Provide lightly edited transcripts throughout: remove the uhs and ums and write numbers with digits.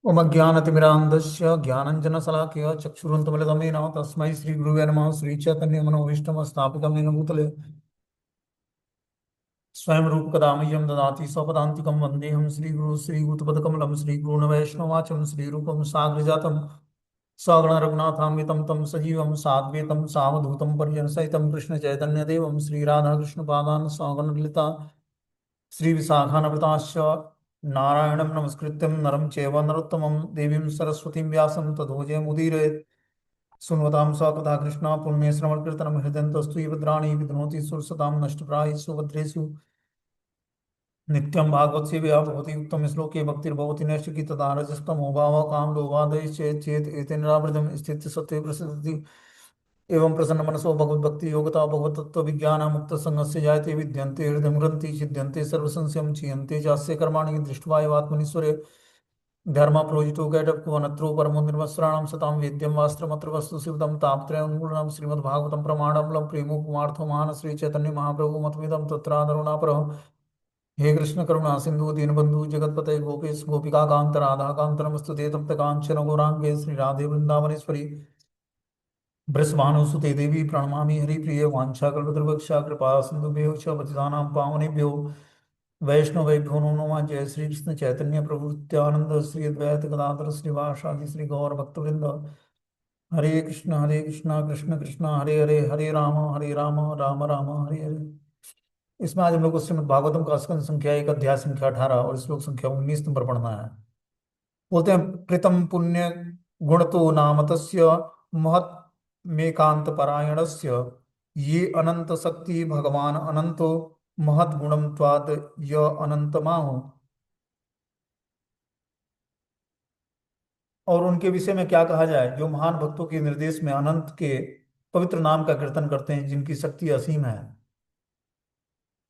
ओमज्ञानतिमिरान्धस्य ज्ञानञ्जनशलाकया चक्षुरुन्मिलितं येन तस्मै श्रीगुरुवे नमः। श्रीचैतन्यमनोभीष्टं स्थापितं येन भूतले स्वयं रूपकदा मह्यं ददाति स्वपदान्तिकं वन्देऽहं श्रीगुरुं श्रीयुतपदकमलं श्रीगुरून् वैष्णवाचं श्रीरूपं साग्रजातं सगणरघुनाथान्वितं तं सजीवं साद्वैतं सावधूतं पर्यवसितं कृष्णचैतन्यदेवं श्रीराधाकृष्णपादान् सगणललिता श्रीविशाखान्विताश्च नारायणं नमस्कृत्यं नरं चैव नरोत्तमं देवीं सरस्वतीं व्यासं ततो जयमुदीरयेत्। सुन्वतां सकथा कृष्णा पुण्यश्रवणकीर्तनं हृदयन्तस्तु भद्राणि विध्नोति सुरसतां नष्टप्रायेषु भद्रेषु नित्यं भागवत सेवया भवति उत्तम श्लोके भक्तिर्भवति नैष्ठिकी तथा रजस्तमो भावः कामलोभादेश्चेत् चेत् एतेन निरावृतं स्थित्य सत्त्वे प्रसिद्धि एवं प्रसन्न मनसो भगवद्भक्ति योगता भगवतत्व विज्ञान मुक्त संगस्य जायते विद्यन्ते हृदय ग्रंथि छिद्यन्ते सर्वसंशयं क्षीयन्ते चास्य कर्माणि दृष्ट्वा एवात्मनीश्वरे धर्म प्रोजितो कैटभ्यो परमो निर्मस्राणां सतां वेद्यं वास्त्रमत्र वस्तु शिवदं तापत्रयोन्मूलनं श्रीमद्भागवतं प्रमाणमूलं प्रेमोपमार्थो महान श्री चैतन्य महाप्रभु मतमिदं तत्रादरुणापरः। हे कृष्ण करुणा सिंधु दीनबंधु जगतपते गोपेश गोपिका कांत राधा कांत नमस्तुते तप्त कांचन गौरांगे श्री राधे वृंदावनेश्वरी वृषभानुसुते देवी प्रणमामि हरिप्रिये वाञ्छाकल्पतरुभ्यश्च कृपा सिन्धुभ्यो च पतितानां पावनेभ्यो वैष्णवेभ्यो नमो नमः। जय श्री कृष्ण चैतन्य प्रभु नित्यानंद श्री अद्वैत गदाधर श्रीवासादि श्री गौर भक्तवृंद। हरे कृष्ण कृष्ण कृष्ण हरे हरे हरे राम राम राम हरे हरे। इसमें आज हम लोग को श्रीमद् भागवतम का स्कंद संख्या 1 अध्याय संख्या 18 और श्लोक संख्या 19 नंबर पढ़ना है। बोलते हैं प्रीतम पुण्य गुण तो नाम तस्य महत मेकांत परायणस्य ये अनंत शक्ति भगवान अनंतो महत गुणम त्वाद य अनंत माहु। और उनके विषय में क्या कहा जाए जो महान भक्तों के निर्देश में अनंत के पवित्र नाम का कीर्तन करते हैं जिनकी शक्ति असीम है।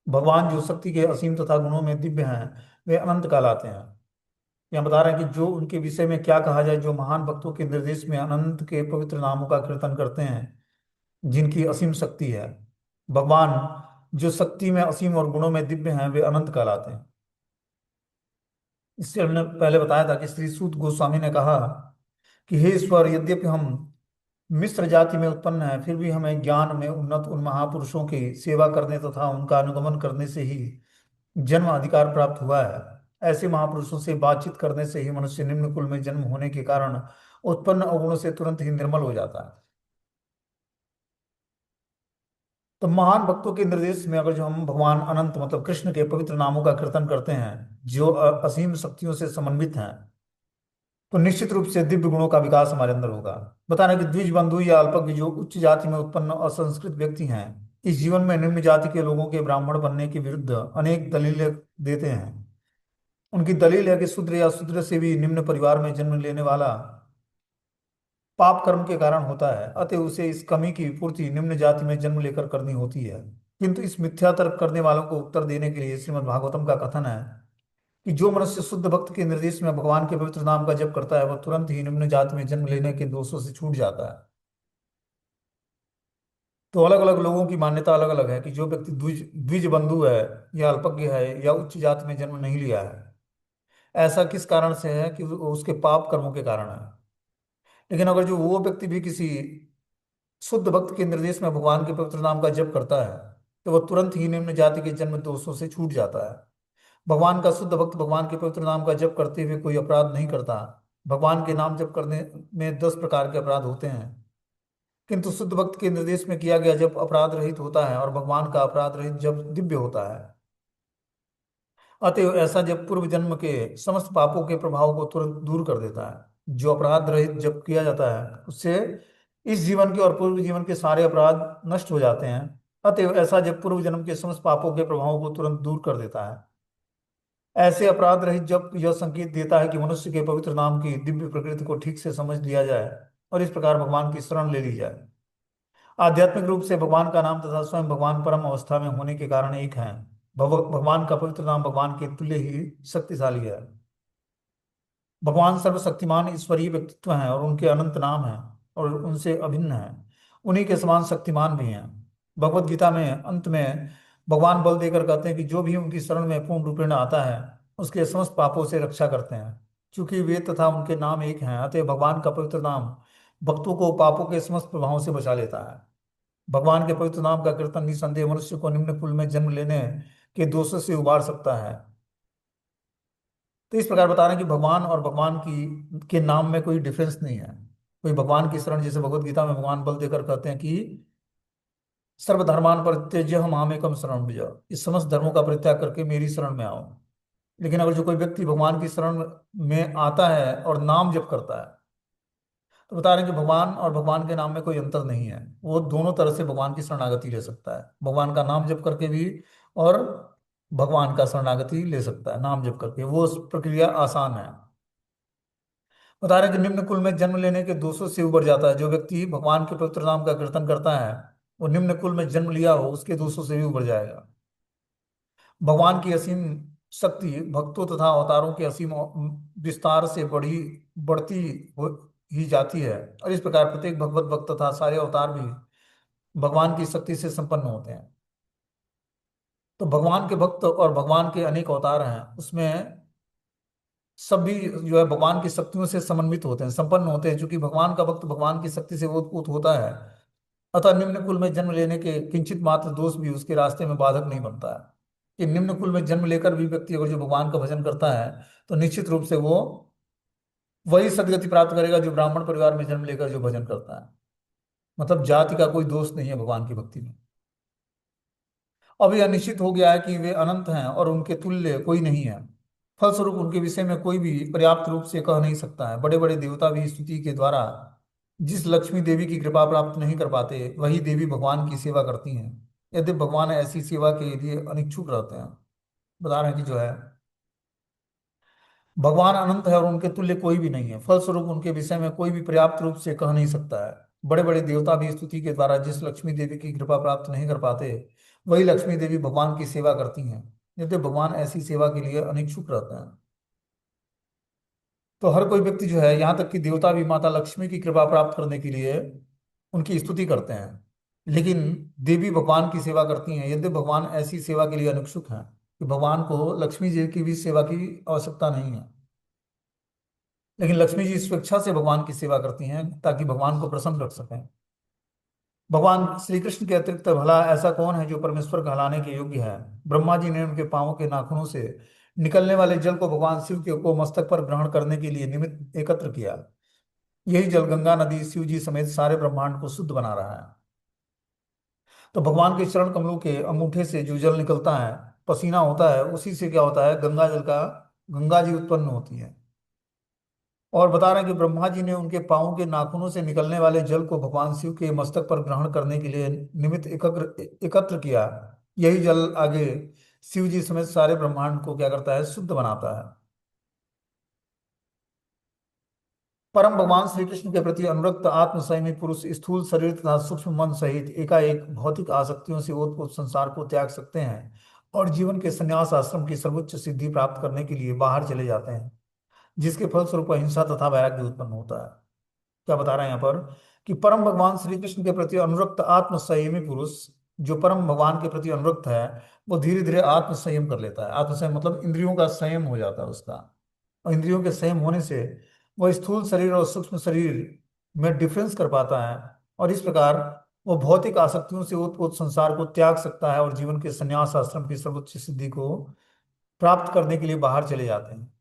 भगवान जो शक्ति के असीम तथा गुणों में दिव्य हैं वे अनंत कहलाते हैं। यहाँ बता रहे हैं कि जो उनके विषय में क्या कहा जाए जो महान भक्तों के निर्देश में अनंत के पवित्र नामों का कीर्तन करते हैं जिनकी असीम शक्ति है। भगवान जो शक्ति में असीम और गुणों में दिव्य हैं वे अनंत कहलाते हैं। इससे हमने पहले बताया था कि श्री सूत गोस्वामी ने कहा कि हे ईश्वर यद्यपि हम मिश्र जाति में उत्पन्न है फिर भी हमें ज्ञान में उन्नत उन महापुरुषों की सेवा करने तथा उनका अनुगमन करने से ही जन्म अधिकार प्राप्त हुआ है। ऐसे महापुरुषों से बातचीत करने से ही मनुष्य निम्न कुल में जन्म होने के कारण उत्पन्न अवगुणों से तुरंत ही निर्मल हो जाता है। तो महान भक्तों के निर्देश में अगर जो हम भगवान अनंत मतलब कृष्ण के पवित्र नामों का कीर्तन करते हैं जो असीम शक्तियों से समन्वित हैं तो निश्चित रूप से दिव्य गुणों का विकास हमारे अंदर होगा। बता रहे कि द्विज बंधु या अल्पज्ञ जो उच्च जाति में उत्पन्न असंस्कृत व्यक्ति हैं इस जीवन में निम्न जाति के लोगों के ब्राह्मण बनने के विरुद्ध अनेक दलीलें देते हैं। उनकी दलील है कि शूद्र या शूद्र से भी निम्न परिवार में जन्म लेने वाला पाप कर्म के कारण होता है अतः उसे इस कमी की पूर्ति निम्न जाति में जन्म लेकर करनी होती है। किंतु इस मिथ्या तर्क करने वालों को उत्तर देने के लिए श्रीमद् भागवतम का कथन है कि जो मनुष्य शुद्ध भक्त के निर्देश में भगवान के पवित्र नाम का जप करता है वह तुरंत ही निम्न जाति में जन्म लेने के दोषों से छूट जाता है। तो अलग अलग लोगों की मान्यता अलग अलग है कि जो व्यक्ति द्विज द्विज बंधु है या अल्पज्ञ है या उच्च जाति में जन्म नहीं लिया है ऐसा किस कारण से है कि वो उसके पाप कर्मों के कारण है। लेकिन अगर जो वो व्यक्ति भी किसी शुद्ध भक्त के निर्देश में भगवान के पवित्र नाम का जप करता है तो वह तुरंत ही निम्न जाति के जन्म दोषों से छूट जाता है। भगवान का शुद्ध भक्त भगवान के पवित्र नाम का जप करते हुए कोई अपराध नहीं करता। भगवान के नाम जप करने में 10 प्रकार के अपराध होते हैं किंतु शुद्ध भक्त के निर्देश में किया गया जप अपराध रहित होता है और भगवान का अपराध रहित जप दिव्य होता है। अतएव ऐसा जब पूर्व जन्म के समस्त पापों के प्रभाव को तुरंत दूर कर देता है। जो अपराध रहित जब किया जाता है उससे इस जीवन के और पूर्व जीवन के सारे अपराध नष्ट हो जाते हैं। अतएव ऐसा जब पूर्व जन्म के समस्त पापों के प्रभावों को तुरंत दूर कर देता है। ऐसे अपराध रहित जब यह संकेत देता है कि मनुष्य के पवित्र नाम की दिव्य प्रकृति को ठीक से समझ लिया जाए और इस प्रकार भगवान की शरण ले ली जाए। आध्यात्मिक रूप से भगवान का नाम तथा स्वयं भगवान परम अवस्था में होने के कारण एक है। भगवान का पवित्र नाम भगवान के तुल्य ही शक्तिशाली है। भगवान सर्वशक्तिमान ईश्वरीय व्यक्तित्व हैं और उनके अनंत नाम हैं और उनसे अभिन्न हैं। उन्हीं के समान शक्तिमान भी हैं। भगवत गीता में अंत में भगवान बल देकर कहते हैं कि जो भी उनकी शरण में पूर्ण रूपेण आता है उसके समस्त पापों से रक्षा करते हैं। चूंकि वे तथा उनके नाम एक हैं, अतः भगवान का पवित्र नाम भक्तों को पापों के समस्त प्रभावों से बचा लेता है। भगवान के पवित्र नाम का कीर्तन निसंदेह मनुष्य को निम्न कुल में जन्म लेने के दोषों से उबार सकता है। तो इस प्रकार बता रहे हैं कि भगवान और भगवान की के नाम में कोई डिफरेंस नहीं है। कोई भगवान की शरण, जैसे भगवत गीता में भगवान बल देकर कहते हैं कि सर्वधर्मान परित्यज्य मामेकम शरणं व्रज, इस समस्त धर्मों का परित्याग करके मेरी शरण में आओ। लेकिन अगर जो कोई व्यक्ति भगवान की शरण में आता है और नाम जप करता है, तो बता रहे हैं कि भगवान और भगवान के नाम में कोई अंतर नहीं है। वो दोनों तरह से भगवान की शरणागति ले सकता है, भगवान का नाम जप करके भी और भगवान का शरणागति ले सकता है नाम जप करके। वो प्रक्रिया आसान है। बता रहे हैं कि निम्न कुल में जन्म लेने के दोषों से उबर जाता है। जो व्यक्ति भगवान के पवित्र नाम का कीर्तन करता है, वो निम्न कुल में जन्म लिया हो उसके दोषों से भी उबर जाएगा। भगवान की असीम शक्ति भक्तों तथा अवतारों के असीम विस्तार से बढ़ती हो ही जाती है। और इस प्रकार प्रत्येक भगवत भक्त तथा सारे अवतार भी भगवान की शक्ति से संपन्न होते हैं। तो भगवान के भक्त और भगवान के अनेक अवतार हैं, उसमें सभी जो है भगवान की शक्तियों से समन्वित होते हैं, संपन्न होते हैं। क्योंकि भगवान का भक्त भगवान की शक्ति से ओतप्रोत होता है, अतः निम्न कुल में जन्म लेने के किंचित मात्र दोष भी उसके रास्ते में बाधक नहीं बनता है। कि निम्न कुल में जन्म लेकर भी व्यक्ति अगर जो भगवान का भजन करता है, तो निश्चित रूप से वो वही सदगति प्राप्त करेगा जो ब्राह्मण परिवार में जन्म लेकर जो भजन करता है। मतलब जाति का कोई दोष नहीं है भगवान की भक्ति में। अब यह निश्चित हो गया है कि वे अनंत हैं और उनके तुल्य कोई नहीं है। फलस्वरूप उनके विषय में कोई भी पर्याप्त रूप से कह नहीं सकता है। बड़े बड़े देवता भी स्तुति के द्वारा जिस लक्ष्मी देवी की कृपा प्राप्त नहीं कर पाते, वही देवी भगवान की सेवा करती हैं, यदि भगवान ऐसी सेवा के लिए अनिच्छुक रहते हैं। बता रहे हैं कि जो है भगवान अनंत है और उनके तुल्य कोई भी नहीं है। फलस्वरूप उनके विषय में कोई भी पर्याप्त रूप से कह नहीं सकता है। बड़े बड़े देवता भी स्तुति के द्वारा जिस लक्ष्मी देवी की कृपा प्राप्त नहीं कर पाते, वही लक्ष्मी देवी भगवान की सेवा करती हैं, यदि भगवान ऐसी सेवा के लिए अनिच्छुक रहते हैं। तो हर कोई व्यक्ति जो है, यहाँ तक कि देवता भी माता लक्ष्मी की कृपा प्राप्त करने के लिए उनकी स्तुति करते हैं। लेकिन देवी भगवान की सेवा करती हैं, यदि भगवान ऐसी सेवा के लिए अनिच्छुक हैं कि भगवान को लक्ष्मी जी की भी सेवा की आवश्यकता नहीं है। लेकिन लक्ष्मी जी स्वेच्छा से भगवान की सेवा करती हैं ताकि भगवान को प्रसन्न रख सकें। भगवान श्री कृष्ण के अतिरिक्त भला ऐसा कौन है जो परमेश्वर कहलाने के योग्य है। ब्रह्मा जी ने उनके पांवों के नाखूनों से निकलने वाले जल को भगवान शिव के को मस्तक पर ग्रहण करने के लिए निमित्त एकत्र किया। यही जल गंगा नदी शिव जी समेत सारे ब्रह्मांड को शुद्ध बना रहा है। तो भगवान के चरण कमलों के अंगूठे से जो जल निकलता है, पसीना होता है, उसी से क्या होता है, गंगा जल का गंगा जी उत्पन्न होती है। और बता रहे हैं कि ब्रह्मा जी ने उनके पांवों के नाखूनों से निकलने वाले जल को भगवान शिव के मस्तक पर ग्रहण करने के लिए निमित्त एकत्र किया। यही जल आगे शिव जी समेत सारे ब्रह्मांड को क्या करता है, शुद्ध बनाता है। परम भगवान श्री कृष्ण के प्रति अनुरक्त आत्म संयमी पुरुष स्थूल शरीर तथा सूक्ष्म मन सहित एकाएक भौतिक आसक्तियों से ओतप्रोत संसार को त्याग सकते हैं और जीवन के संन्यास आश्रम की सर्वोच्च सिद्धि प्राप्त करने के लिए बाहर चले जाते हैं, जिसके फलस्वरूप अहिंसा तथा वैराग्य उत्पन्न होता है। क्या बता रहे हैं यहाँ पर कि परम भगवान श्री कृष्ण के प्रति अनुरक्त आत्म संयमी पुरुष, जो परम भगवान के प्रति अनुरक्त है, वो धीरे धीरे आत्म संयम कर लेता है। आत्म संयम मतलब इंद्रियों का संयम हो जाता है उसका। और इंद्रियों के संयम होने से वो स्थूल शरीर और सूक्ष्म शरीर में डिफरेंस कर पाता है। और इस प्रकार वो भौतिक आसक्तियों से ओतप्रोत संसार को त्याग सकता है और जीवन के संन्यास आश्रम की सर्वोच्च सिद्धि को प्राप्त करने के लिए बाहर चले जाते हैं।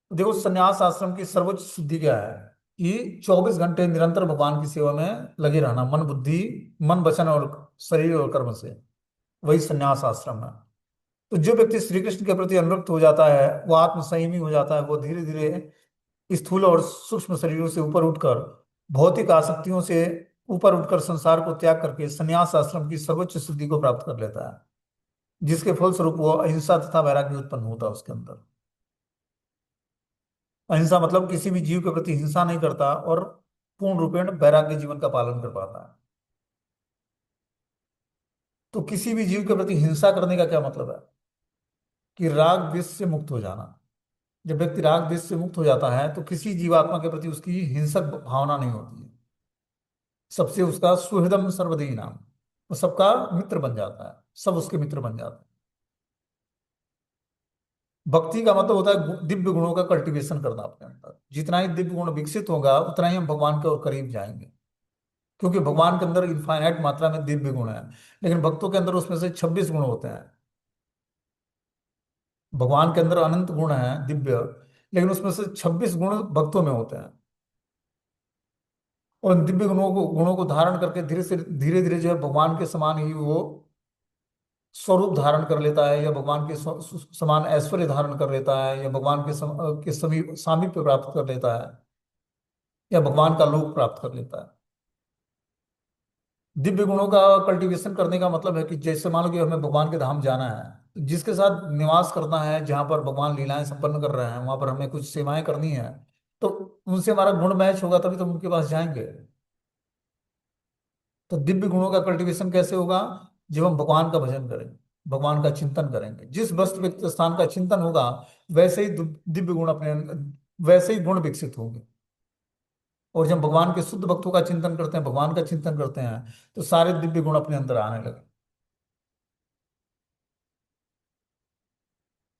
तो देखो, संन्यास आश्रम की सर्वोच्च सिद्धि क्या है कि 24 घंटे निरंतर भगवान की सेवा में लगे रहना, मन बुद्धि, मन वचन और शरीर और कर्म से, वही संन्यास आश्रम है। तो जो व्यक्ति श्री कृष्ण के प्रति अनुरक्त हो जाता है, वो आत्म संयमी हो जाता है। वो धीरे धीरे स्थूल और सूक्ष्म शरीरों से ऊपर उठकर भौतिक आसक्तियों से ऊपर उठकर संसार को त्याग करके संन्यास आश्रम की सर्वोच्च सिद्धि को प्राप्त कर लेता है, जिसके फलस्वरूप वो अहिंसा तथा वैराग्य उत्पन्न होता है उसके अंदर। अहिंसा मतलब किसी भी जीव के प्रति हिंसा नहीं करता और पूर्ण रूपेण वैराग्य जीवन का पालन कर पाता है। तो किसी भी जीव के प्रति हिंसा करने का क्या मतलब है कि राग द्वेष से मुक्त हो जाना। जब व्यक्ति राग द्वेष से मुक्त हो जाता है, तो किसी जीवात्मा के प्रति उसकी हिंसक भावना नहीं होती है। सबसे उसका सुहृदम सर्वदेही नाम, वो सबका मित्र बन जाता है, सब उसके मित्र बन जाते हैं। भक्ति का मतलब होता है दिव्य गुणों का कल्टीवेशन करना अपने अंदर। जितना ही दिव्य गुण विकसित होगा उतना ही हम भगवान के और करीब जाएंगे, क्योंकि भगवान के अंदर इनफाइनाइट मात्रा में दिव्य गुण है। लेकिन भक्तों के अंदर उसमें से 26 गुण होते हैं। भगवान के अंदर अनंत गुण है दिव्य, लेकिन उसमें से 26 गुण भक्तों में होते हैं। और इन दिव्य गुणों को धारण करके धीरे से धीरे धीरे जो है भगवान के समान ही वो स्वरूप धारण कर लेता है, या भगवान के समान ऐश्वर्य धारण कर लेता है, या भगवान के समीप सामीप्य प्राप्त कर लेता है, या भगवान का लोक प्राप्त कर लेता है। दिव्य गुणों का कल्टीवेशन करने का मतलब है कि जैसे मान लो कि हमें भगवान के धाम जाना है, तो जिसके साथ निवास करना है, जहां पर भगवान लीलाएं संपन्न कर रहे हैं, वहां पर हमें कुछ सेवाएं करनी है, तो उनसे हमारा गुण मैच होगा तभी तो हम उनके पास जाएंगे। तो दिव्य गुणों का कल्टीवेशन कैसे होगा? जब हम भगवान का भजन करेंगे, भगवान का चिंतन करेंगे। जिस वस्तु व्यक्ति स्थान का चिंतन होगा, वैसे ही दिव्य गुण वैसे ही गुण विकसित होंगे। और जब भगवान के शुद्ध भक्तों का चिंतन करते हैं, भगवान का चिंतन करते हैं, तो सारे दिव्य गुण अपने अंदर आने लगे।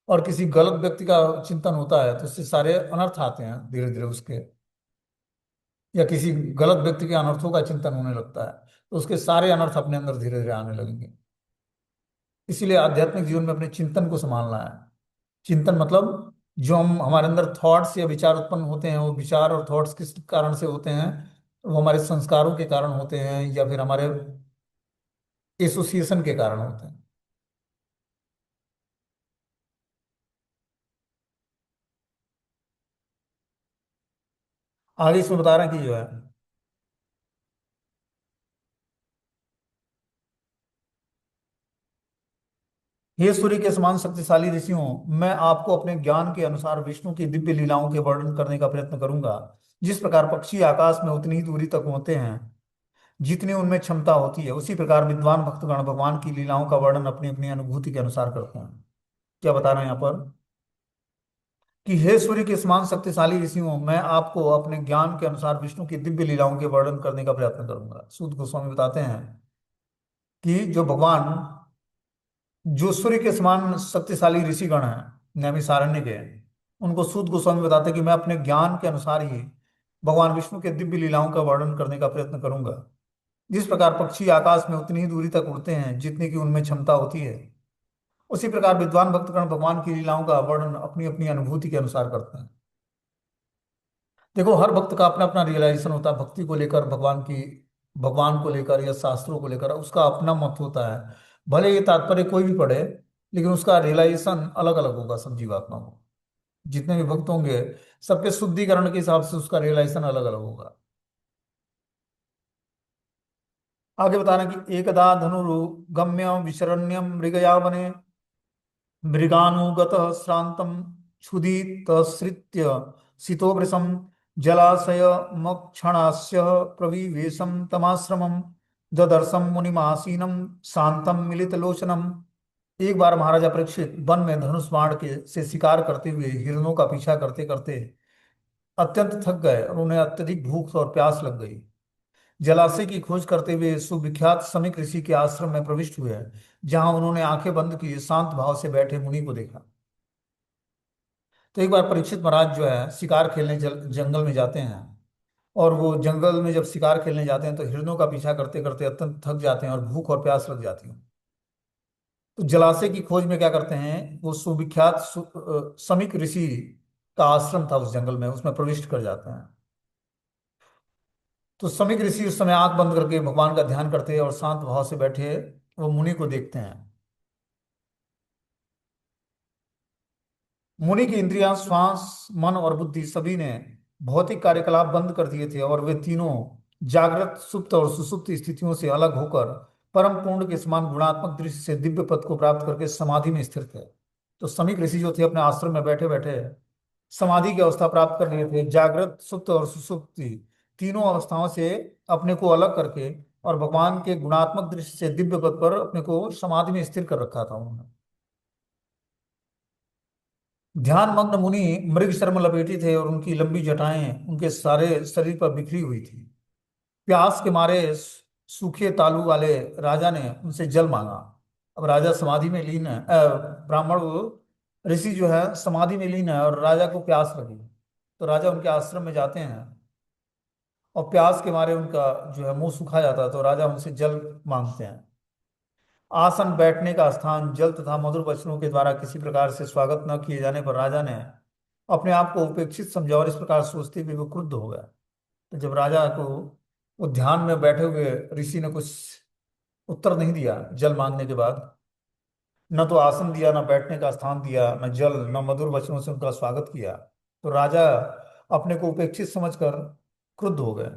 और किसी गलत व्यक्ति का चिंतन होता है तो उससे सारे अनर्थ आते हैं धीरे धीरे उसके, या किसी गलत व्यक्ति के अनर्थों का चिंतन होने लगता है तो उसके सारे अनर्थ अपने अंदर धीरे धीरे आने लगेंगे। इसीलिए आध्यात्मिक जीवन में अपने चिंतन को संभालना है। चिंतन मतलब जो हम हमारे अंदर थॉट्स या विचार उत्पन्न होते हैं, वो विचार और थॉट्स किस कारण से होते हैं? वो हमारे संस्कारों के कारण होते हैं, या फिर हमारे एसोसिएशन के कारण होते हैं। आगे इसमें बता रहे हैं कि जो है, हे सूर्य के समान शक्तिशाली ऋषियों, मैं आपको अपने ज्ञान के अनुसार विष्णु की दिव्य लीलाओं के वर्णन करने का प्रयत्न करूंगा। जिस प्रकार पक्षी आकाश में उतनी ही दूरी तक होते हैं जितनी उनमें क्षमता होती है, उसी प्रकार विद्वान भक्तगण भगवान की लीलाओं का वर्णन अपनी अपनी अनुभूति के अनुसार करते हैं। क्या बता रहे हैं यहाँ पर? कि हे सूर्य के समान शक्तिशाली ऋषियों, मैं आपको अपने ज्ञान के अनुसार विष्णु की दिव्य लीलाओं के वर्णन करने का प्रयत्न करूंगा। सूत गोस्वामी बताते हैं कि जो भगवान, जो सूर्य के समान शक्तिशाली ऋषिगण हैं नैमिषारण्य के, उनको सूत गोस्वामी बताते हैं कि मैं अपने ज्ञान के अनुसार ही भगवान विष्णु के दिव्य लीलाओं का वर्णन करने का प्रयत्न करूंगा। जिस प्रकार पक्षी आकाश में उतनी ही दूरी तक उड़ते हैं जितनी की उनमें क्षमता होती है, उसी प्रकार विद्वान भक्तगण भगवान की लीलाओं का वर्णन अपनी अपनी अनुभूति के अनुसार करते हैं। देखो, हर भक्त का अपना अपना रियलाइजेशन होता है भक्ति को लेकर, भगवान को लेकर या शास्त्रों को लेकर उसका अपना मत होता है। भले ये तात्पर्य कोई भी पढ़े, लेकिन उसका रियलाइजेशन अलग अलग होगा सब जीवात्मा को। जितने भी भक्त होंगे, सबके शुद्धिकरण के हिसाब से उसका रियलाइजेशन अलग अलग होगा। आगे बता रहे हैं कि एकदा धनुर्गम्य विशरण्यम मृगयावने मृगानुगत श्रांतम क्षुधितश्रित्य सितोवृशम जलाशयमक्षणास्य प्रविवेशम तमाश्रमम ददर्शम मुनिमासीनम शांतम मिलितलोचनम। एक बार महाराजा परीक्षित वन में धनुष बाण के से शिकार करते हुए हिरणों का पीछा करते करते अत्यंत थक गए, और उन्हें अत्यधिक भूख और प्यास लग गई। जलाशय की खोज करते हुए सुविख्यात समीक ऋषि के आश्रम में प्रविष्ट हुए, जहां उन्होंने आंखें बंद किए शांत भाव से बैठे मुनि को देखा। तो एक बार परीक्षित महाराज जो है शिकार खेलने जंगल में जाते हैं, और वो जंगल में जब शिकार खेलने जाते हैं तो हिरणों का पीछा करते करते अत्यंत थक जाते हैं और भूख और प्यास लग जाती है। तो जलाशय की खोज में क्या करते हैं, वो सुविख्यात समीक ऋषि का आश्रम था उस जंगल में, उसमें प्रविष्ट कर जाते हैं। तो समीक ऋषि उस समय आंख बंद करके भगवान का ध्यान करते हैं और शांत भाव से बैठे वो मुनि को देखते हैं। मुनि की इंद्रियां, श्वास, मन और बुद्धि सभी ने भौतिक कार्यकलाप बंद कर दिए थे, और वे तीनों जागृत, सुप्त और सुषुप्त स्थितियों से अलग होकर परम पूर्ण के समान गुणात्मक दृष्टि से दिव्य पद को प्राप्त करके समाधि में स्थिर थे। तो समीक ऋषि जो थे अपने आश्रम में बैठे बैठे समाधि की अवस्था प्राप्त कर लिए थे। जागृत, सुप्त और सुषुप्ति तीनों अवस्थाओं से अपने को अलग करके और भगवान के गुणात्मक दृष्टि से दिव्य पद पर अपने को समाधि में स्थिर कर रखा था उन्होंने। ध्यान मग्न मुनि मृग शर्म लपेटे थे, और उनकी लंबी जटाएं उनके सारे शरीर पर बिखरी हुई थी। प्यास के मारे सूखे तालू वाले राजा ने उनसे जल मांगा। अब राजा समाधि में लीन है, ब्राह्मण ऋषि जो है समाधि में लीन है और राजा को प्यास लगी। तो राजा उनके आश्रम में जाते हैं और प्यास के मारे उनका जो है मुंह सूखा जाता है, तो राजा उनसे जल मांगते हैं। आसन, बैठने का स्थान, जल तथा मधुर वचनों के द्वारा किसी प्रकार से स्वागत न किए जाने पर राजा ने अपने आप को उपेक्षित समझा और इस प्रकार सोचते हुए वो क्रुद्ध हो गया। तो जब राजा को वो ध्यान में बैठे हुए ऋषि ने कुछ उत्तर नहीं दिया जल मांगने के बाद, न तो आसन दिया, न बैठने का स्थान दिया, न जल, न मधुर वचनों से उनका स्वागत किया, तो राजा अपने को उपेक्षित समझकर क्रुद्ध हो गए।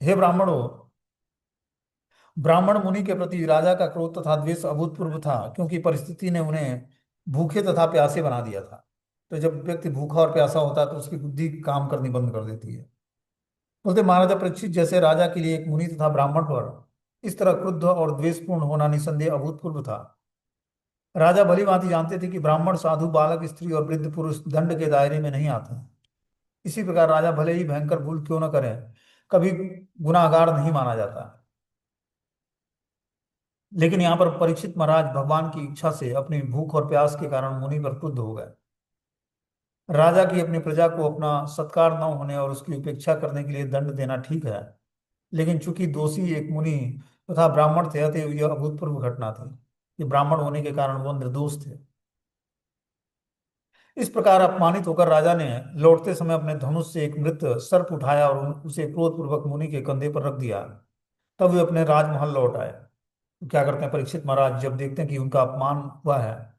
हे ब्राह्मणों, ब्राह्मण मुनि के प्रति राजा का क्रोध तथा द्वेष अभूतपूर्व था, क्योंकि परिस्थिति ने उन्हें भूखे तथा प्यासे बना दिया था। तो जब व्यक्ति भूखा और प्यासा होता है तो उसकी बुद्धि काम करनी बंद कर देती है। बोलते महाराजा परीक्षित जैसे राजा के लिए एक मुनि तथा ब्राह्मण पर इस तरह क्रुद्ध और द्वेषपूर्ण होना निसंदेह अभूतपूर्व था। राजा भली भांति जानते थे कि ब्राह्मण, साधु, बालक, स्त्री और वृद्ध पुरुष दंड के दायरे में नहीं आते। इसी प्रकार राजा भले ही भयंकर भूल क्यों न करें, कभी गुनाहगार नहीं माना जाता। लेकिन यहाँ पर परीक्षित महाराज भगवान की इच्छा से अपनी भूख और प्यास के कारण मुनि पर क्रुद्ध हो गए। राजा की अपनी प्रजा को अपना सत्कार न होने और उसकी उपेक्षा करने के लिए दंड देना ठीक है, लेकिन चूंकि दोषी एक मुनि तथा ब्राह्मण थे, अतएव यह अभूतपूर्व घटना थी कि ब्राह्मण होने के कारण वो निर्दोष थे। इस प्रकार अपमानित होकर राजा ने लौटते समय अपने धनुष से एक मृत सर्प उठाया और उसे क्रोधपूर्वक मुनि के कंधे पर रख दिया। तब वे अपने राजमहल लौट आए। तो क्या करते हैं परीक्षित महाराज, जब देखते हैं कि उनका अपमान हुआ है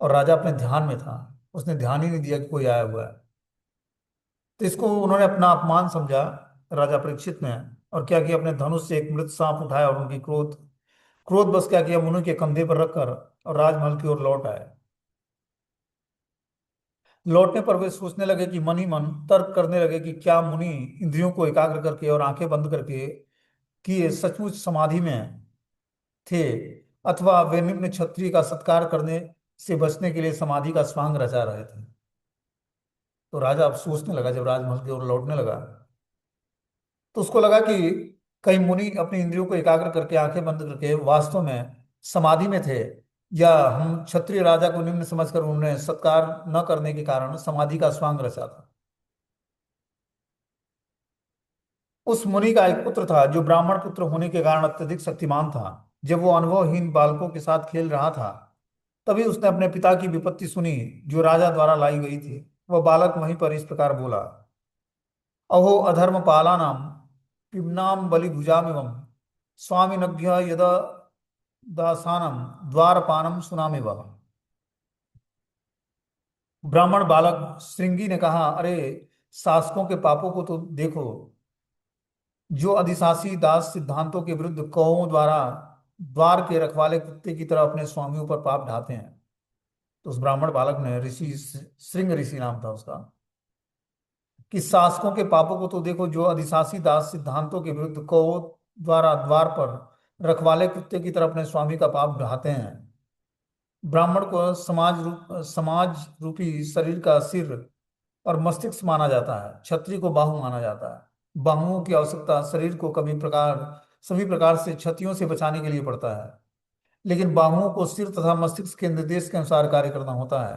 और राजा अपने ध्यान में था, उसने ध्यान ही नहीं दिया कि कोई आया हुआ है, तो इसको उन्होंने अपना अपमान समझा राजा परीक्षित ने, और क्या किया, अपने धनुष से एक मृत सांप उठाया और उनकी क्रोध बस क्या किया, मुनि के कंधे पर रखकर और राजमहल की ओर लौट आए। लौटने पर वे सोचने लगे कि मन ही मन तर्क करने लगे कि क्या मुनि इंद्रियों को एकाग्र करके और आंखें बंद करके किए सचमुच समाधि में थे, अथवा वे निम्न क्षत्रिय का सत्कार करने से बचने के लिए समाधि का स्वांग रचा रहे थे। तो राजा अब सोचने लगा, जब राजमहल की ओर लौटने लगा तो उसको लगा कि कहीं मुनि अपनी इंद्रियों को एकाग्र करके आंखें बंद करके वास्तव में समाधि में थे, या हम क्षत्रिय राजा को निम्न समझकर उन्हें सत्कार न करने के कारण समाधि का स्वांग रचा था। उस मुनि का एक पुत्र था जो ब्राह्मण पुत्र होने के कारण अत्यधिक शक्तिमान था। जब वो अनुभवहीन बालकों के साथ खेल रहा था, तभी उसने अपने पिता की विपत्ति सुनी जो राजा द्वारा लाई गई थी। वह बालक वहीं पर इस प्रकार बोला, अहो अधर्म पालानाम पिबनाम बलि भुजामिवम स्वामिनघ्य यदा दासानम द्वारपानम सुनामिव। ब्राह्मण बालक श्रृंगी ने कहा, अरे शासकों के पापों को तो देखो, जो अधिशासी दास सिद्धांतों के विरुद्ध कौओं द्वारा द्वार के रखवाले कुत्ते की तरह अपने स्वामियों पर पाप ढाते हैं। तो उस ब्राह्मण बालक ने ऋषि, श्रृंग ऋषि नाम था उसका, कि शासकों के पापों को तो देखो, जो अधिशासी दास सिद्धांतों के विरुद्ध कौओं द्वारा द्वार पर रखवाले कुत्ते की तरह अपने स्वामी का पाप ढाते हैं। ब्राह्मण को समाज रूपी शरीर का सिर और मस्तिष्क माना जाता है, क्षत्रिय को बाहु माना जाता है। बाहुओं की आवश्यकता शरीर को सभी प्रकार से क्षतियों से बचाने के लिए पड़ता है, लेकिन बाहुओं को सिर तथा मस्तिष्क के निर्देश के अनुसार कार्य करना होता है।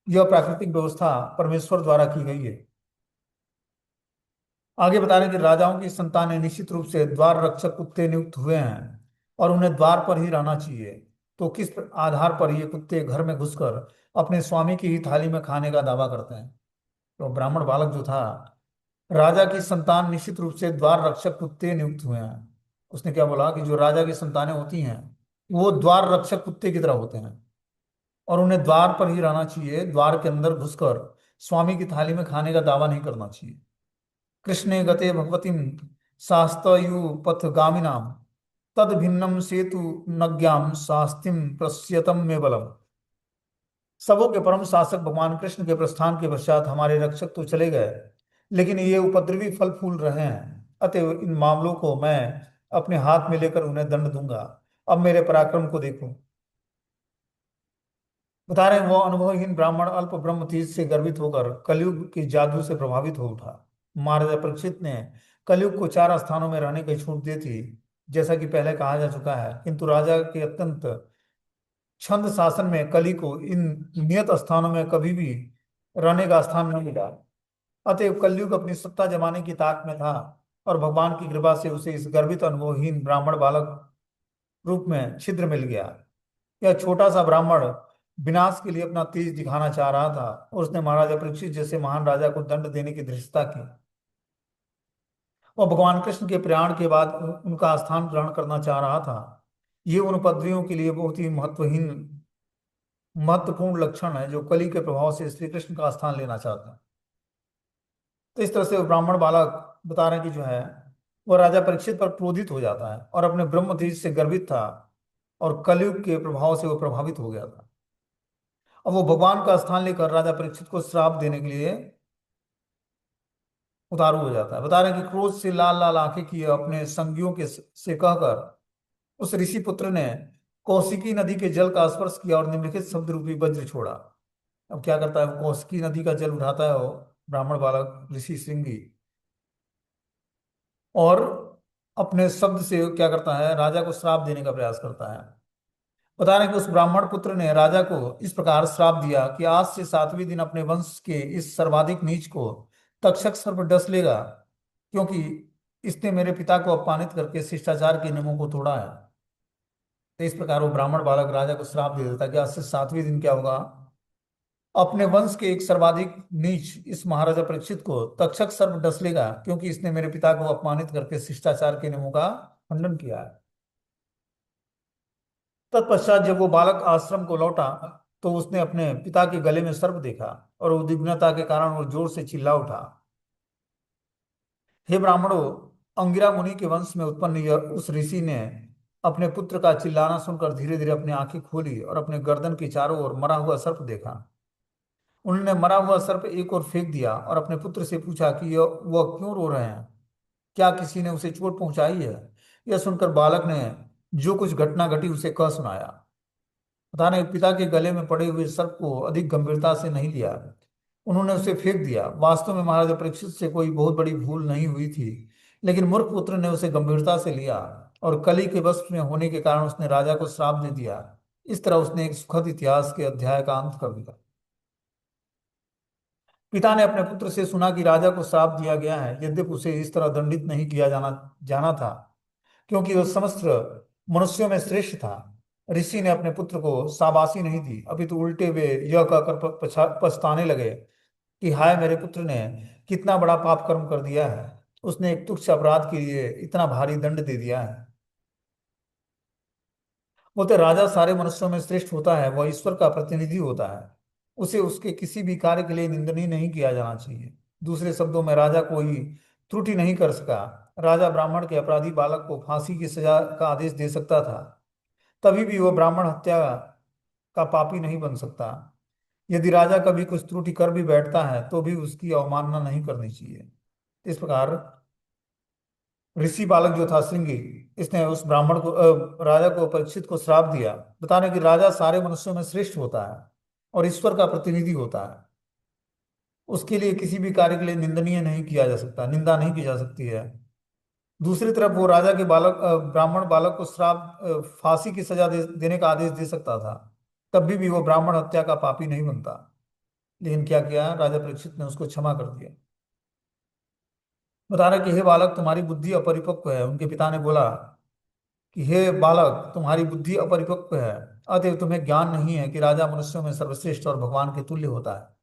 यह प्राकृतिक व्यवस्था परमेश्वर द्वारा की गई है। आगे बता रहे हैं कि राजाओं की संतानें निश्चित रूप से द्वार रक्षक कुत्ते नियुक्त हुए हैं और उन्हें द्वार पर ही रहना चाहिए। तो किस आधार पर ये कुत्ते घर में घुसकर अपने स्वामी की ही थाली में खाने का दावा करते हैं? तो ब्राह्मण बालक जो था, राजा की संतान निश्चित रूप से द्वार रक्षक कुत्ते नियुक्त हुए हैं। उसने क्या बोला कि जो राजा की संतानें होती हैं वो द्वार रक्षक कुत्ते की तरह होते हैं और उन्हें द्वार पर ही रहना चाहिए, द्वार के अंदर घुसकर स्वामी की थाली में खाने का दावा नहीं करना चाहिए। कृष्णे गते भगवतीम शास्तयुपथगामिनाम तद भिन्नम सेतु नज्ञाम शास्तिम प्रस्यतम में बलम। सबों के परम शासक भगवान कृष्ण के प्रस्थान के पश्चात हमारे रक्षक तो चले गए, लेकिन ये उपद्रवी फल फूल रहे हैं, अतएव इन मामलों को मैं अपने हाथ में लेकर उन्हें दंड दूंगा। अब मेरे पराक्रम को देखो। बता रहे हैं वो अनुभवहीन ब्राह्मण अल्प ब्रह्म तेज से गर्वित होकर कलयुग के जादू से प्रभावित हो उठा। महाराजा परीक्षित ने कलयुग को 4 स्थानों में रहने की छूट दी थी, जैसा कि पहले कहा जा चुका है, किंतु राजा के अत्यंत छंद शासन में कली को इन नियत स्थानों में कभी भी रहने का स्थान न मिला। अतएव कलयुग अपनी सत्ता जमाने की ताक में था, और भगवान की कृपा से उसे इस गर्भित अनुभवहीन ब्राह्मण बालक रूप में छिद्र मिल गया। यह छोटा सा ब्राह्मण विनाश के लिए अपना तेज दिखाना चाह रहा था, और उसने महाराजा परीक्षित जैसे महान राजा को दंड देने की धृष्टता की। वह भगवान कृष्ण के प्रयाण के बाद उनका स्थान ग्रहण करना चाह रहा था। ये उन पदवियों के लिए बहुत ही महत्वपूर्ण लक्षण है जो कली के प्रभाव से श्री कृष्ण का स्थान लेना चाहते हैं। तो इस तरह से वो ब्राह्मण बालक बता रहे हैं कि जो है वह राजा परीक्षित पर क्रोधित हो जाता है और अपने ब्रह्म तेज से गर्वित था, और कलयुग के प्रभाव से वो प्रभावित हो गया था। अब वो भगवान का स्थान लेकर राजा परीक्षित को श्राप देने के लिए उतारू हो जाता है। बता रहे हैं कि क्रोध से लाल लाल आंखें किए अपने संगियों के से कहकर उस ऋषि पुत्र ने कौशिकी नदी के जल का स्पर्श किया और निम्नलिखित शब्द रूपी वज्र छोड़ा। अब क्या करता है, वो कौशिकी नदी का जल उठाता है वो ब्राह्मण बालक ऋषि श्रृंगी, और अपने शब्द से क्या करता है, राजा को श्राप देने का प्रयास करता है। बता रहे हैं कि उस ब्राह्मण पुत्र ने राजा को इस प्रकार श्राप दिया कि आज से 7वें दिन अपने वंश के इस सर्वाधिक नीच को तक्षक सर्प डस लेगा, क्योंकि इसने मेरे पिता को अपमानित करके शिष्टाचार के नियमों को तोड़ा है। तो इस प्रकार वो ब्राह्मण बालक राजा को श्राप दे देता कि आज से 7वें दिन क्या होगा, अपने वंश के एक सर्वाधिक नीच इस महाराजा परीक्षित को तक्षक सर्प डस लेगा, क्योंकि इसने मेरे पिता को अपमानित करके शिष्टाचार के नियमों का खंडन किया है। तत्पश्चात जब वो बालक आश्रम को लौटा, तो उसने अपने पिता के गले में सर्प देखा, और उद्विग्नता के कारण वो जोर से चिल्ला उठा, हे ब्राह्मणों, अंगिरा मुनि के वंश में उत्पन्न उस ऋषि ने अपने पुत्र का चिल्लाना सुनकर धीरे धीरे अपनी आंखें खोली और अपने गर्दन के चारों ओर मरा हुआ सर्प देखा। उन्होंने मरा हुआ सर्प एक ओर फेंक दिया और अपने पुत्र से पूछा कि वह क्यों रो रहे हैं, क्या किसी ने उसे चोट पहुंचाई है। यह सुनकर बालक ने जो कुछ घटना घटी उसे कह सुनाया। पता नहीं, पिता के गले में पड़े हुए सर्प को अधिक गंभीरता से नहीं लिया, उन्होंने उसे फेंक दिया। वास्तव में महाराजा परीक्षित से कोई बहुत बड़ी भूल नहीं हुई थी, लेकिन मूर्ख पुत्र ने उसे गंभीरता से लिया, और कली के वश में होने के कारण उसने राजा को श्राप दे दिया। इस तरह उसने एक सुखद इतिहास के अध्याय का अंत कर दिया। पिता ने अपने पुत्र से सुना कि राजा को श्राप दिया गया है, यद्यपि उसे इस तरह दंडित नहीं किया जाना जाना था, क्योंकि वह समस्त मनुष्यों में श्रेष्ठ था। ऋषि ने अपने पुत्र को शाबाशी नहीं दी, अपितु उल्टे वे यह कहकर पछताने लगे कि हाय, मेरे पुत्र ने कितना बड़ा पाप कर्म कर दिया है। उसने एक तुच्छ अपराध के लिए इतना भारी दंड दे दिया है। बोलते राजा सारे मनुष्यों में श्रेष्ठ होता है, वह ईश्वर का प्रतिनिधि होता है। उसे उसके किसी भी कार्य के लिए निंदनीय नहीं किया जाना चाहिए। दूसरे शब्दों में, राजा कोई त्रुटि नहीं कर सका। राजा ब्राह्मण के अपराधी बालक को फांसी की सजा का आदेश दे सकता था, तभी भी वह ब्राह्मण हत्या का पापी नहीं बन सकता। यदि राजा कभी कुछ त्रुटि कर भी बैठता है तो भी उसकी अवमानना नहीं करनी चाहिए। इस प्रकार ऋषि बालक जो था श्रृंगी, इसने उस ब्राह्मण को राजा को परीक्षित को श्राप दिया, बताने कि राजा सारे मनुष्यों में श्रेष्ठ होता है और ईश्वर का प्रतिनिधि होता है। उसके लिए किसी भी कार्य के लिए निंदनीय नहीं किया जा सकता, निंदा नहीं की जा सकती है। दूसरी तरफ वो राजा के ब्राह्मण बालक को फांसी की सजा देने का आदेश दे सकता था, तब भी वो ब्राह्मण हत्या का पापी नहीं बनता। लेकिन क्या किया, राजा परीक्षित ने उसको क्षमा कर दिया। बता रहा कि हे बालक, तुम्हारी बुद्धि अपरिपक्व है। उनके पिता ने बोला कि हे बालक, तुम्हारी बुद्धि अपरिपक्व है, अतएव तुम्हें ज्ञान नहीं है कि राजा मनुष्यों में सर्वश्रेष्ठ और भगवान के तुल्य होता है।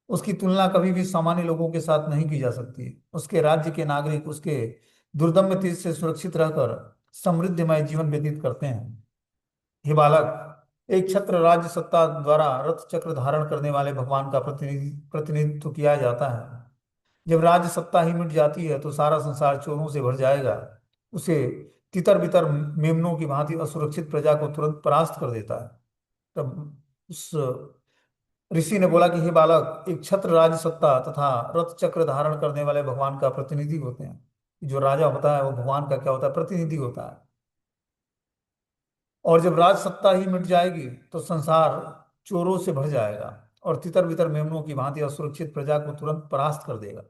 उसकी तुलना कभी भी सामान्य लोगों के साथ नहीं की जा सकती। उसके राज्य के नागरिक उसके दुर्दम्य तेज से सुरक्षित रहकर समृद्धिमय जीवन व्यतीत करते हैं। हे बालक, एक छत्र राज्य सत्ता द्वारा रथ चक्र धारण करने वाले भगवान का प्रतिनिधित्व किया जाता है। जब राज्य सत्ता ही मिट जाती है तो सारा संसार चोरों से भर जाएगा। उसे तितर बितर मेमनों की भांति असुरक्षित प्रजा को तुरंत परास्त कर देता है। तब उस ऋषि ने बोला कि हे बालक, एक छत्र राज्य सत्ता तथा रथ चक्र धारण करने वाले भगवान का प्रतिनिधि होते हैं। जो राजा होता है वो भगवान का क्या होता है, प्रतिनिधि होता है। और जब राज सत्ता ही मिट जाएगी तो संसार चोरों से भर जाएगा और तितर बितर मेमनों की भांति असुरक्षित प्रजा को तुरंत परास्त कर देगा।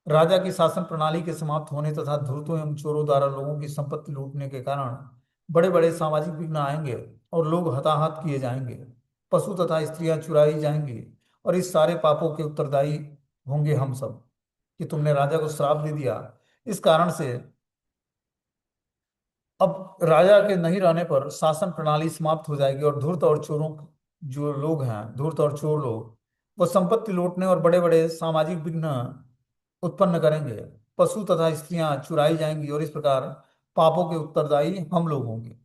राजा की शासन प्रणाली के समाप्त होने तथा धूर्तों एवं चोरों द्वारा लोगों की संपत्ति लूटने के कारण बड़े बड़े सामाजिक विघ्न आएंगे। और लोग हताहत किए जाएंगे, पशु तथा स्त्रियां चुराई जाएंगी, और इस सारे पापों के उत्तरदायी होंगे हम सब, कि तुमने राजा को श्राप दे दिया। इस कारण से अब राजा के नहीं रहने पर शासन प्रणाली समाप्त हो जाएगी, और धूर्त और चोरों, जो लोग हैं धूर्त और चोर लोग, वो संपत्ति लूटने और बड़े बड़े सामाजिक विघ्न उत्पन्न करेंगे। पशु तथा स्त्रियां चुराई जाएंगी, और इस प्रकार पापों के उत्तरदायी हम लोग होंगे।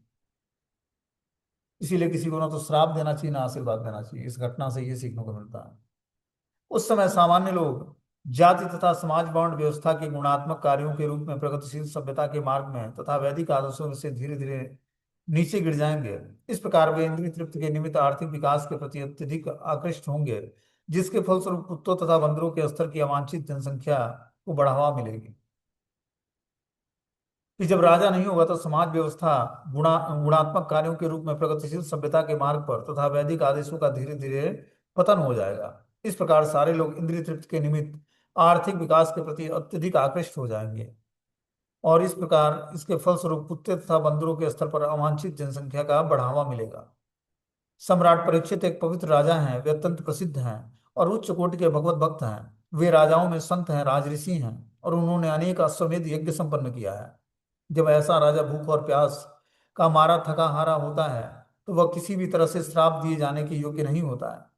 इसीलिए किसी को ना तो श्राप देना चाहिए, ना आशीर्वाद देना चाहिए। इस घटना से ये सीखने को मिलता है। उस समय सामान्य लोग जाति तथा समाज वर्ण व्यवस्था के गुणात्मक कार्यों के रूप में प्रगतिशील सभ्यता के मार्ग में तथा वैदिक आदर्शों से धीरे धीरे नीचे गिर जाएंगे। इस प्रकार वे इंद्रिय तृप्ति के निमित्त आर्थिक विकास के प्रति अत्यधिक आकृष्ट होंगे, जिसके फलस्वरूप कुत्तों तथा बंदरों के स्तर की अवांछित जनसंख्या को बढ़ावा मिलेगी। कि जब राजा नहीं होगा तो समाज व्यवस्था गुणात्मक कार्यों के रूप में प्रगतिशील सभ्यता के मार्ग पर तथा वैदिक आदेशों का धीरे धीरे पतन हो जाएगा। इस प्रकार सारे लोग इंद्रिय तृप्ति के निमित्त आर्थिक विकास के प्रति अत्यधिक आकृष्ट हो जाएंगे, और इस प्रकार इसके फलस्वरूप कुत्ते तथा बंदरों के स्तर पर अवांछित जनसंख्या का बढ़ावा मिलेगा। सम्राट परीक्षित एक पवित्र राजा हैं। वे अत्यंत प्रसिद्ध हैं और उच्च कोटि के भगवत भक्त हैं। वे राजाओं में संत हैं, राजऋषि हैं, और उन्होंने अनेक अश्वमेध यज्ञ संपन्न किया है। जब ऐसा राजा भूख और प्यास का मारा थका हारा होता है, तो वह किसी भी तरह से श्राप दिए जाने के योग्य नहीं होता है।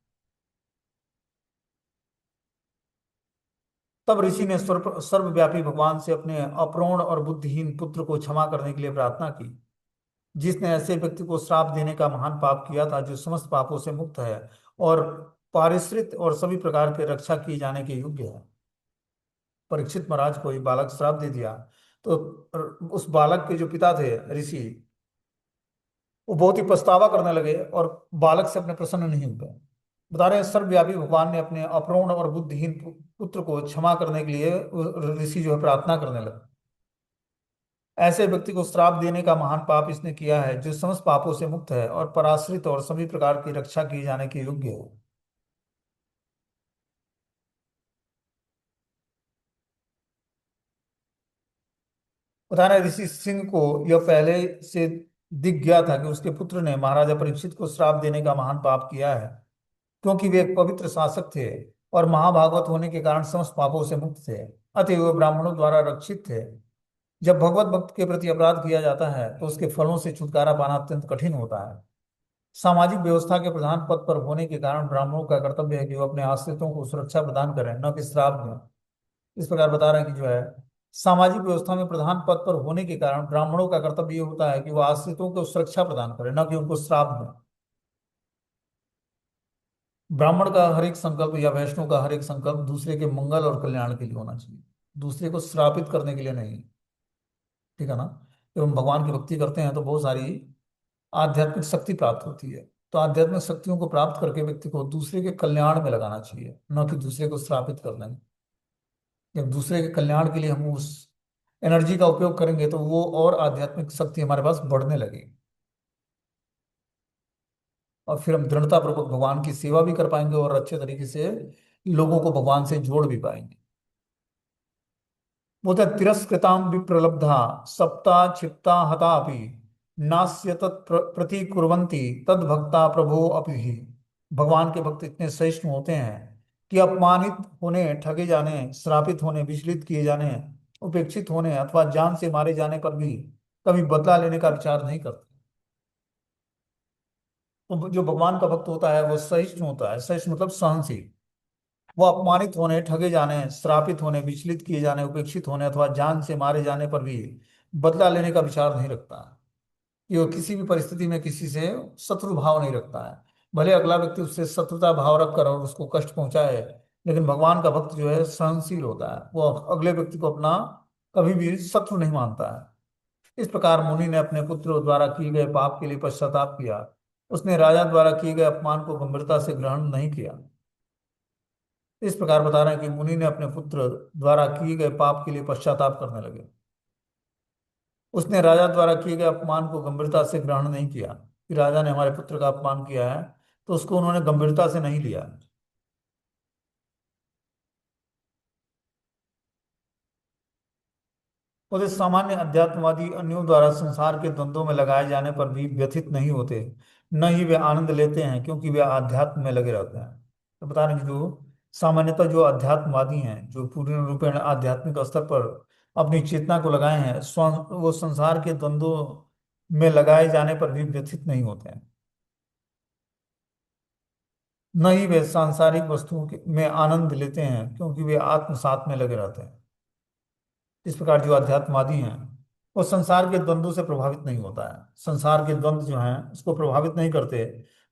तब ऋषि ने सर्वव्यापी भगवान से अपने अप्रोण और बुद्धिहीन पुत्र को क्षमा करने के लिए प्रार्थना की, जिसने ऐसे व्यक्ति को श्राप देने का महान पाप किया था, जो समस्त पापों से मुक्त है और पारिश्रित और सभी प्रकार के रक्षा किए जाने के योग्य है। परीक्षित महाराज को एक बालक श्राप दे दिया, तो उस बालक के जो पिता थे ऋषि, वो बहुत ही पछतावा करने लगे और बालक से अपने प्रसन्न नहीं हुए। बता रहे हैं सर्वव्यापी भगवान ने अपने अप्रोण और बुद्धिहीन पुत्र को क्षमा करने के लिए ऋषि जो है प्रार्थना करने लगे। ऐसे व्यक्ति को श्राप देने का महान पाप इसने किया है, जो समस्त पापों से मुक्त है और पराश्रित और सभी प्रकार की रक्षा किए जाने के योग्य है। बता रहे ऋषि सिंह को यह पहले से दिख गया था कि उसके पुत्र ने महाराजा परीक्षित को श्राप देने का महान पाप किया है, क्योंकि वे एक पवित्र शासक थे और महाभागवत होने के कारण समस्त पापों से मुक्त थे। अतः वे ब्राह्मणों द्वारा रक्षित थे। जब भगवत भक्त के प्रति अपराध किया जाता है, तो उसके फलों से छुटकारा पाना अत्यंत कठिन होता है। सामाजिक व्यवस्था के प्रधान पद पर होने के कारण ब्राह्मणों का कर्तव्य है कि वो अपने आश्रितों को सुरक्षा प्रदान करें, न कि श्राप दें। इस प्रकार बता रहे हैं कि जो है सामाजिक व्यवस्था में प्रधान पद पर होने के कारण ब्राह्मणों का कर्तव्य ये होता है कि वो आश्रितों को सुरक्षा प्रदान करें, न कि उनको श्राप दें। ब्राह्मण का हर एक संकल्प या वैष्णव का हर एक संकल्प दूसरे के मंगल और कल्याण के लिए होना चाहिए, दूसरे को श्रापित करने के लिए नहीं। ठीक है ना। जब हम भगवान की भक्ति करते हैं तो बहुत सारी आध्यात्मिक शक्ति प्राप्त होती है। तो आध्यात्मिक शक्तियों को प्राप्त करके व्यक्ति को दूसरे के कल्याण में लगाना चाहिए, न कि दूसरे को श्रापित करने में। जब दूसरे के कल्याण के लिए हम उस एनर्जी का उपयोग करेंगे, तो वो और आध्यात्मिक शक्ति हमारे पास बढ़ने लगेगी, और फिर हम दृढ़ता पूर्वक भगवान की सेवा भी कर पाएंगे और अच्छे तरीके से लोगों को भगवान से जोड़ भी पाएंगे। बोलते हैं तिरस्कृताम विप्रलब्धा सप्ता क्षिप्ता हतापि नास्य तत् प्रतिकुर्वन्ति तद भक्ता प्रभो अपि ही। भगवान के भक्त इतने सहिष्णु होते हैं कि अपमानित होने, ठगे जाने, श्रापित होने, विचलित किए जाने, उपेक्षित होने अथवा जान से मारे जाने पर भी कभी बदला लेने का विचार नहीं करते। तो जो भगवान का भक्त होता है वो सहिष्णु होता है। सहिष्णु मतलब सहनशील। वो अपमानित होने, ठगे जाने, श्रापित होने, विचलित किए जाने, उपेक्षित होने अथवा जान से मारे जाने पर भी बदला लेने का विचार नहीं रखता है। कि वो किसी भी परिस्थिति में किसी से शत्रु भाव नहीं रखता है। भले अगला व्यक्ति उससे शत्रुता भाव रखकर और उसको कष्ट पहुंचाए, लेकिन भगवान का भक्त जो है सहनशील होता है। वो अगले व्यक्ति को अपना कभी भी शत्रु नहीं मानता है। इस प्रकार मुनि ने अपने पुत्र द्वारा किए गए पाप के लिए पश्चाताप किया। उसने राजा द्वारा किए गए अपमान को गंभीरता से ग्रहण नहीं किया। इस प्रकार बता रहे हैं कि मुनि ने अपने पुत्र द्वारा किए गए पाप के लिए पश्चाताप करने लगे। उसने राजा द्वारा किए गए अपमान को गंभीरता से ग्रहण नहीं किया, कि राजा ने हमारे पुत्र का अपमान किया है, तो उसको उन्होंने गंभीरता से नहीं लिया। उसे सामान्य अध्यात्मवादी अन्यों द्वारा संसार के द्वंद्वों में लगाए जाने पर भी व्यथित नहीं होते, न ही वे आनंद लेते हैं क्योंकि वे आध्यात्म में लगे रहते हैं। तो बता रहे हैं कि जो सामान्यतः जो अध्यात्मवादी हैं, जो पूर्ण रूपेण आध्यात्मिक स्तर पर अपनी चेतना को लगाए हैं, वो संसार के द्वंद्वों में लगाए जाने पर भी व्यथित नहीं होते हैं। न ही वे सांसारिक वस्तुओं में आनंद लेते हैं क्योंकि वे आत्म साथ में लगे रहते हैं। इस प्रकार जो अध्यात्मवादी हैं, वो संसार के द्वंद्व से प्रभावित नहीं होता है। संसार के द्वंद्व जो हैं उसको प्रभावित नहीं करते।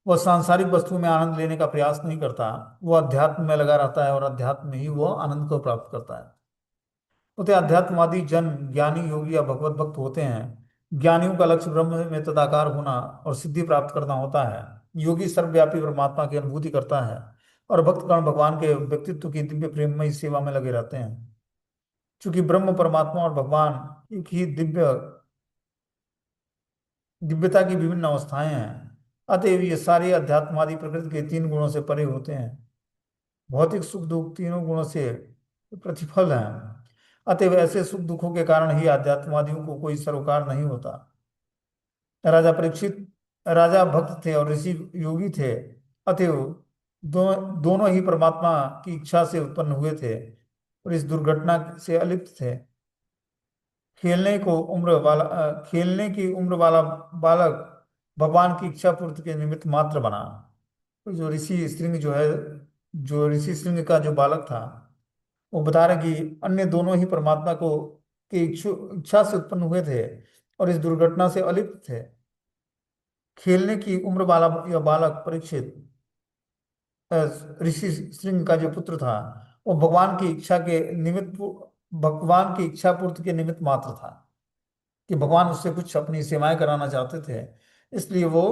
वो सांसारिक वस्तु में आनंद लेने का प्रयास नहीं करता। वो अध्यात्म में लगा रहता है और अध्यात्म में ही वो आनंद को प्राप्त करता है। होते अध्यात्मवादी जन ज्ञानी योगी या भगवत भक्त होते हैं। ज्ञानियों का लक्ष्य ब्रह्म में तदाकार होना और सिद्धि प्राप्त करना होता है। योगी सर्वव्यापी परमात्मा की अनुभूति करता है और भक्तगण भगवान के व्यक्तित्व की दिव्य प्रेममयी सेवा में लगे रहते हैं। क्योंकि ब्रह्म परमात्मा और भगवान एक ही दिव्यता की विभिन्न अवस्थाएं हैं, अतएव ये सारे अध्यात्मवादी प्रकृति के तीन गुणों से परे होते हैं। भौतिक सुख दुख तीनों गुणों से प्रतिफल हैं। अतएव ऐसे सुख दुखों के कारण ही आध्यात्मवादियों को कोई सरोकार नहीं होता। राजा परीक्षित राजा भक्त थे और ऋषि योगी थे। अतएव दोनों ही परमात्मा की इच्छा से उत्पन्न हुए थे और इस दुर्घटना से अलिप्त थे। खेलने की उम्र वाला बालक भगवान की इच्छा पूर्ति के निमित्त मात्र बना। तो जो ऋषि श्रृंग का जो बालक था, वो बता रहे कि अन्य दोनों ही परमात्मा को की इच्छा से उत्पन्न हुए थे और इस दुर्घटना से अलिप्त थे। खेलने की उम्र वाला यह बालक परीक्षित अ, ऋषि श्रृंग का जो पुत्र था, वो भगवान की इच्छा पूर्ति के निमित्त मात्र था। कि भगवान उससे कुछ अपनी सेवाएं कराना चाहते थे, इसलिए वो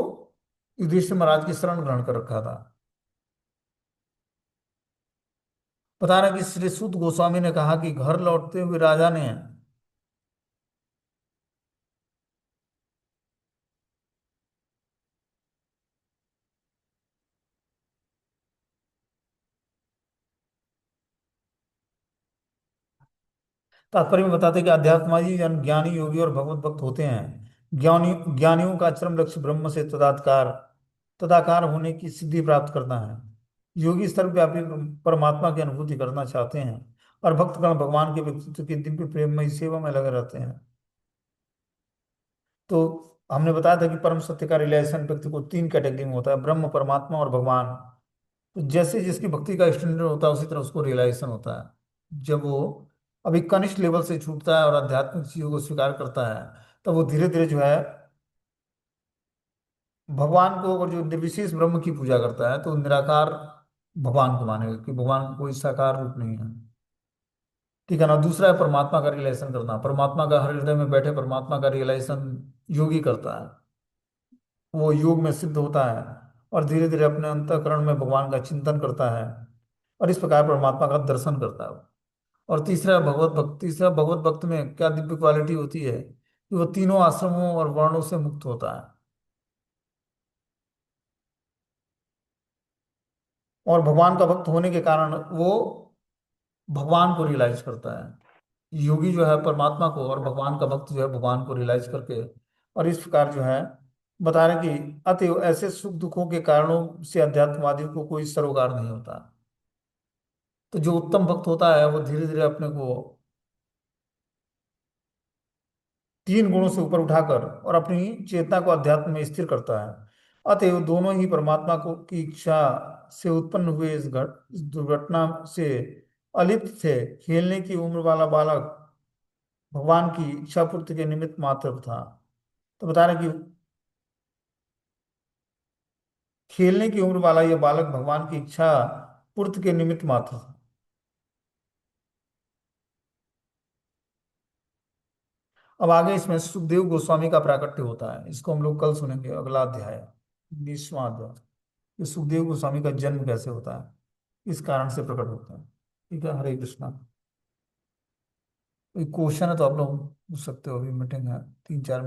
युधिष्ठिर महाराज की शरण ग्रहण कर रखा था। बता रहा कि श्री सूत गोस्वामी ने कहा कि घर लौटते हुए राजा ने तात्पर्य में बताते कि अध्यात्मवादी जन ज्ञानी योगी और भगवत भक्त होते हैं। ज्ञानियों का चरम लक्ष्य ब्रह्म से तदाकार होने की सिद्धि प्राप्त करना है। योगी सर्वव्यापी परमात्मा की अनुभूति करना चाहते हैं और भक्तगण भगवान के व्यक्तित्व की दिव्य प्रेममयी सेवा में लगे रहते हैं। तो हमने बताया था कि परम सत्य का रियलाइजेशन व्यक्ति को तीन कैटेगरी में होता है, ब्रह्म परमात्मा और भगवान। तो जैसे जिसकी भक्ति का स्टैंडर्ड होता है उसी तरह उसको रियलाइजेशन होता है। जब वो अभी कनिष्ठ लेवल से छूटता है और आध्यात्मिक चीजों को स्वीकार करता है, तब वो धीरे धीरे जो है भगवान को, और जो निर्विशेष ब्रह्म की पूजा करता है तो निराकार भगवान को मानेगा कि भगवान का कोई साकार रूप नहीं है। ठीक है ना। दूसरा है परमात्मा का रियलाइजेशन करना। परमात्मा का हर हृदय में बैठे परमात्मा का रियलाइजेशन योगी करता है। वो योग में सिद्ध होता है और धीरे धीरे अपने अंतःकरण में भगवान का चिंतन करता है और इस प्रकार परमात्मा का दर्शन करता है। और तीसरा भगवत भक्त में क्या दिव्य क्वालिटी होती है कि वो तीनों आश्रमों और वर्णों से मुक्त होता है और भगवान का भक्त होने के कारण वो भगवान को रियलाइज करता है। योगी जो है परमात्मा को और भगवान का भक्त जो है भगवान को रियलाइज करके, और इस प्रकार जो है बता रहे कि अतएव ऐसे सुख दुखों के कारणों से अध्यात्मवादियों को कोई सरोकार नहीं होता। तो जो उत्तम भक्त होता है वो धीरे धीरे अपने को तीन गुणों से ऊपर उठाकर और अपनी चेतना को अध्यात्म में स्थिर करता है। अतएव दोनों ही परमात्मा को की इच्छा से उत्पन्न हुए इस दुर्घटना से अलिप्त थे। खेलने की उम्र वाला बालक भगवान की इच्छा पूर्ति के निमित्त मात्र था। तो बता रहे कि खेलने की उम्र वाला यह बालक भगवान की इच्छा पूर्ति के निमित्त मात्र था। अब आगे इसमें सुखदेव गोस्वामी का प्राकट्य होता है, इसको हम लोग कल सुनेंगे, अगला अध्याय 20वां अध्याय। कि सुखदेव गोस्वामी का जन्म कैसे होता है, इस कारण से प्रकट होता है। ठीक है, हरे कृष्णा। कोई क्वेश्चन है तो आप लोग पूछ सकते हो, अभी मीटिंग है 3-4